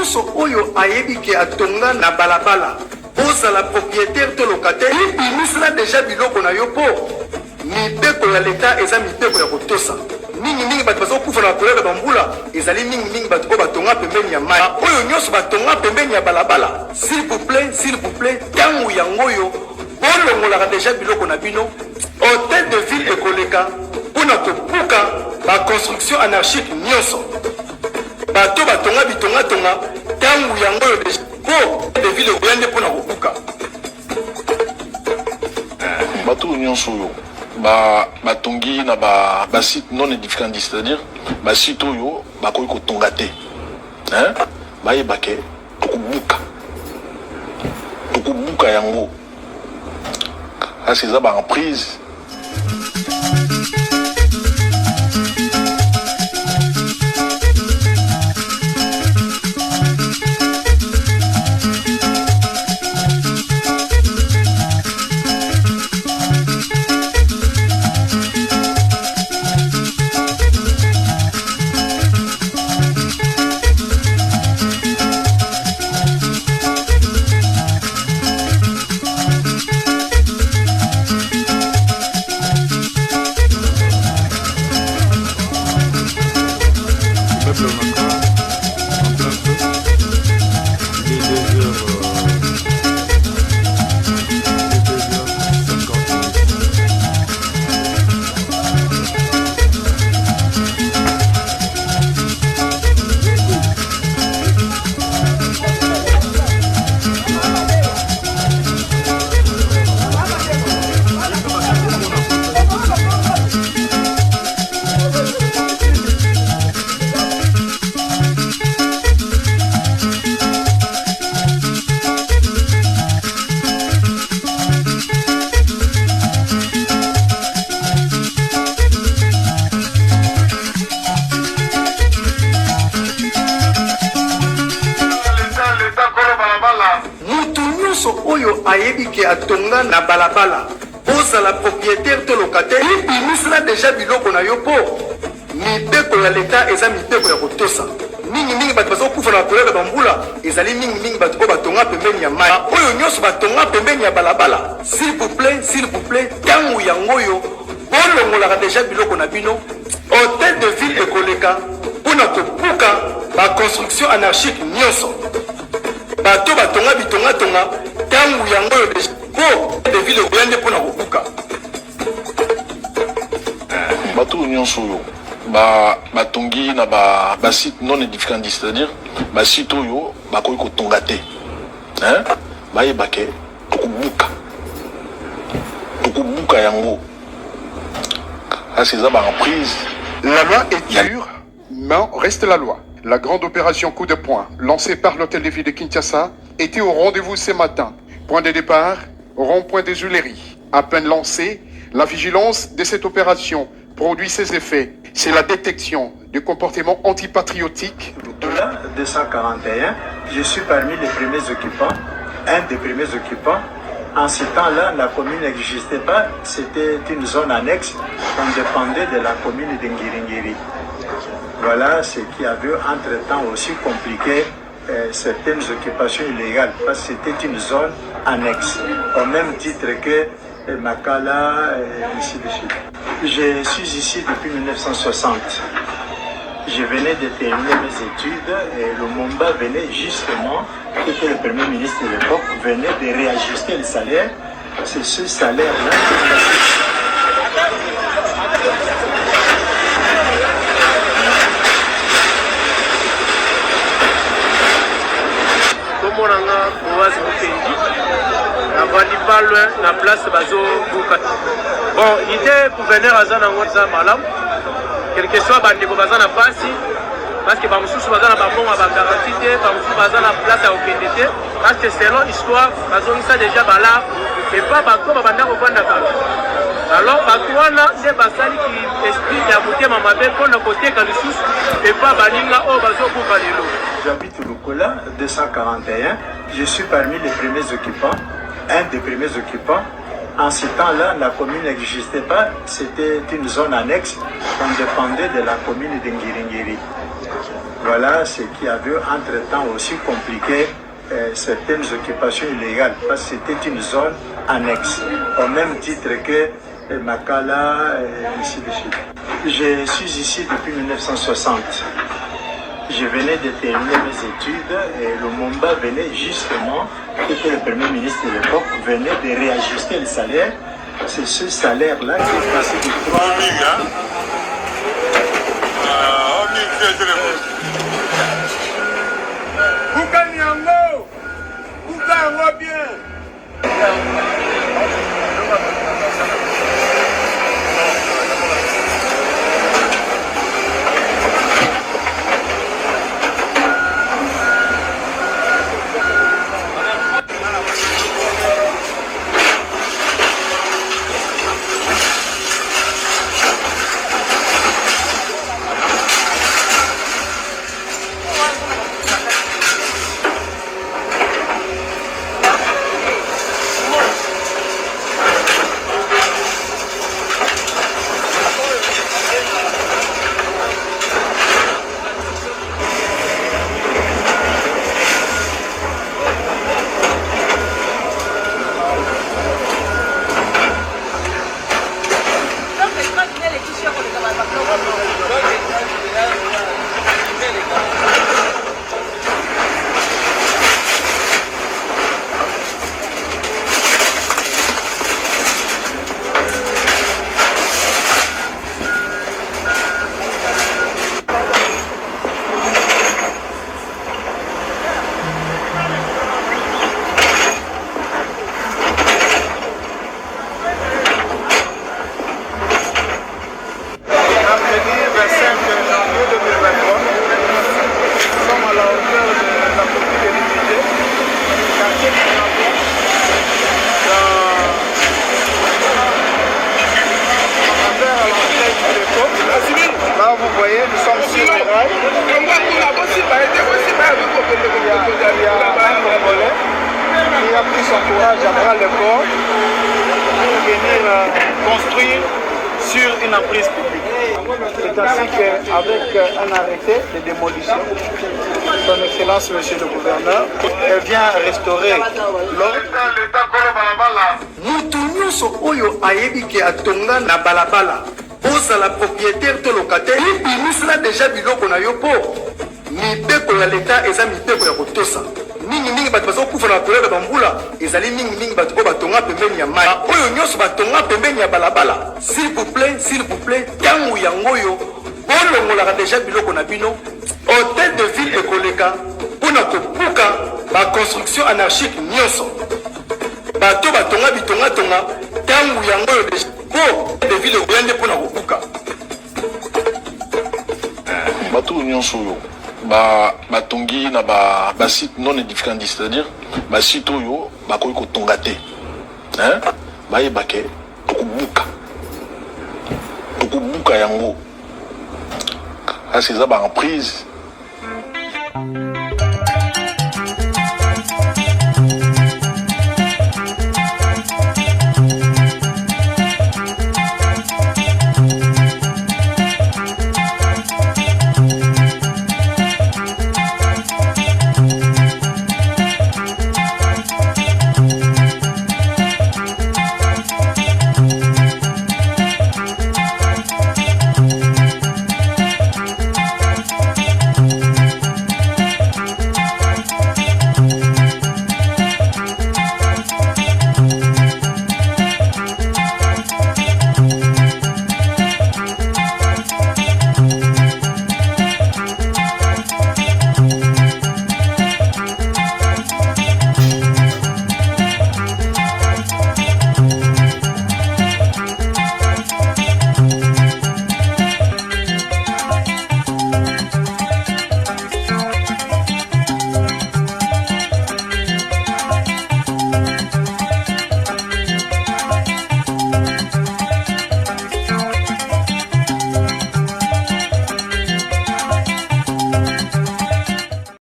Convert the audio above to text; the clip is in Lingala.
nyonso oyo ayebike atonga na balabala ozala propriétaire to locataire ibimisela déjà biloko na yo po mibeko ya leta eza mibeko ya kotosa mingi bato bazokufa na kolera bambula ezali mingi bato oyo batonga pembeni ya mai oyo nyonso batonga pembeni ya balabala s'il vous plaît ntango yango oyo bolongolaka déjà biloko na bino hôtel de ville ekoleka mpona kopuka baconstruction anarchique nyonso bato batonga bitongatonga ntango yango oyo po de ville ekoya nde mpona kopuka bato nyonso oyo batongi na basite non édificandi, c'est-à-dire basite oyo bakoki kotonga te bayebake tokobuka yango kasi eza baemprise. oyo ayebike atonga na balabala ozala propriétaire to locataire ibimisela déjà biloko na yo po mibeko ya leta eza mibeko ya kotosa mingi bato bazokufa na kolera bambula ezali mingi bato oyo batonga pembeni ya mai oyo nyonso batonga pembeni ya balabala s'il vous plaît ntango yango oyo bolongolaka déjà biloko na bino hôtel de ville ekoleka mpona kopuka baconstruction anarchique nyonso bato batonga bitongatonga ntango yango oyo po de ville ekoya nde mpona kobuka bato nyonso oyo batongi na basite non édificandi, c'est-à-dire basite oyo bakoki kotonga te bayebake tokobuka yango kasi eza baemprise. La loi est dure, mais reste la loi. La grande opération coup de poing, lancée par l'hôtel de ville de Kinshasa, était au rendez-vous ce matin. Point de départ, rond-point des Huileries. À peine lancée, la vigilance de cette opération produit ses effets. C'est la détection de comportements antipatriotiques. Au-delà de 241, je suis parmi les premiers occupants, un des premiers occupants. En ce temps-là, la commune n'existait pas, c'était une zone annexe, on dépendait de la commune de Ngiringiri. Voilà ce qui avait entre-temps aussi compliqué certaines occupations illégales, parce que c'était une zone annexe, au même titre que Makala et ainsi de suite. Je suis ici depuis 1960. Je venais de terminer mes études et le Lumumba venait justement, qui était le premier ministre de l'époque, venait de réajuster le salaire. C'est ce salaire-là. Pas loin la place bazo buka. Bon, l'idée pour venir à Zana Ngotza Malam, quel que soit bandeko bazana pasi, parce que bamususu bazana babon à garantie, bamususu bazana place à okendete, parce que selon l'histoire, bazongisa déjà bala, et pas bato babanda ko kwanda ka. Alors batwana c'est basali qui explique ya motema mabe pona côté kalisusu et pas baninga o bazo buka lelo. J'habite Lukola 241, je suis parmi les premiers occupants. Un des premiers occupants. En ce temps-là, la commune n'existait pas, c'était une zone annexe, on dépendait de la commune de Ngiringiri. Voilà ce qui avait entre-temps aussi compliqué certaines occupations illégales, parce que c'était une zone annexe, au même titre que Makala, et ainsi de suite. Je suis ici depuis 1960. Je venais de terminer mes études et le Lumumba venait justement, qui était le premier ministre de l'époque, venait de réajuster le salaire. C'est ce salaire-là qui est passé de 3 000 construire sur une emprise publique. C'est ainsi qu'avec un arrêté de démolition, son Excellence, Monsieur le Gouverneur, elle vient restaurer l'ordre. Mutu nyonso oyo ayebi ke atonga na balabala ozala propriétaire to locataire ibimisela déjà biloko na yo po mibeko ya leta eza mibeko ya kotosa mingimingi bato bazokufa na koleba bambula ezali mingimingi bato oyo batonga pembeni ya mai oyo nyonso batonga pembeni ya balabala s'il vous plaît ntango yango oyo bolongolaka déjà biloko na bino hôtel de ville ekoleka mpona kobuka baconstruction anarchique nyonso bato batonga bitongatonga ntango yango oyo po de ville ekoya nde mpona kobuka bato nyonso oyo batongi na basite non édificandi, c'est-à-dire basite oyo bakoki kotonga te bayeba ke tokobuka yango kasi eza baemprise